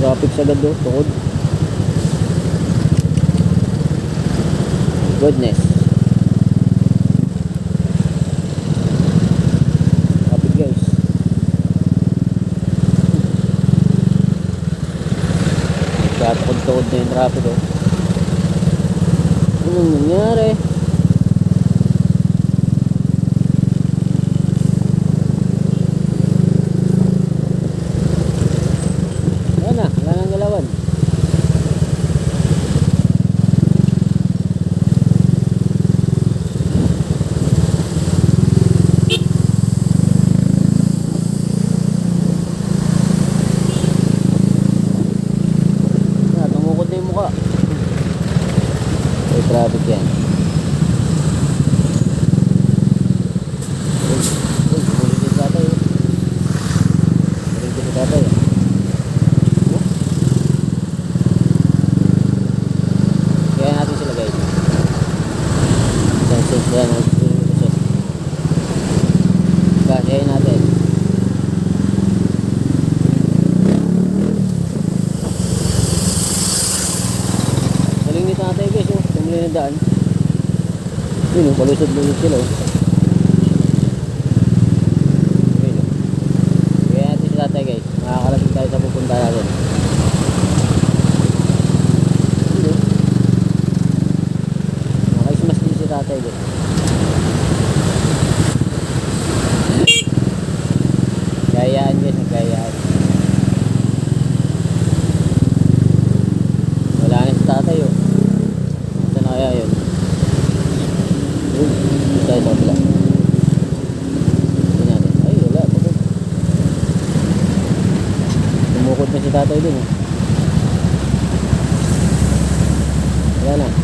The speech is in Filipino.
Traffic sagad do, tukod. Goodness. Traffic guys. Tukod na yung traffic oh. Anong nangyari? Wala nang galawan. Tumukod na yung mukha. May traffic yan. Bumuli din tatay. Bumuli din tatay. Kaya natin sila guys. Sunset yan. Kaya natin. Galing ni tatay guys oh. Tumuli na daan. Yun oh, palusod-lusod sila oh. Yun oh. Kaya natin si tatay guys. Makakarating tayo sa pupunta natin. Yun oh. Nakaismas din si tatay guys. Gayaan guys, nagayaan. Wala na si tatay oh. Saan na kaya yun? Dito tayo sa kabila. Tingnan natin. Ay wala, bakit? Tumukod na si tatay dun oh. Wala na.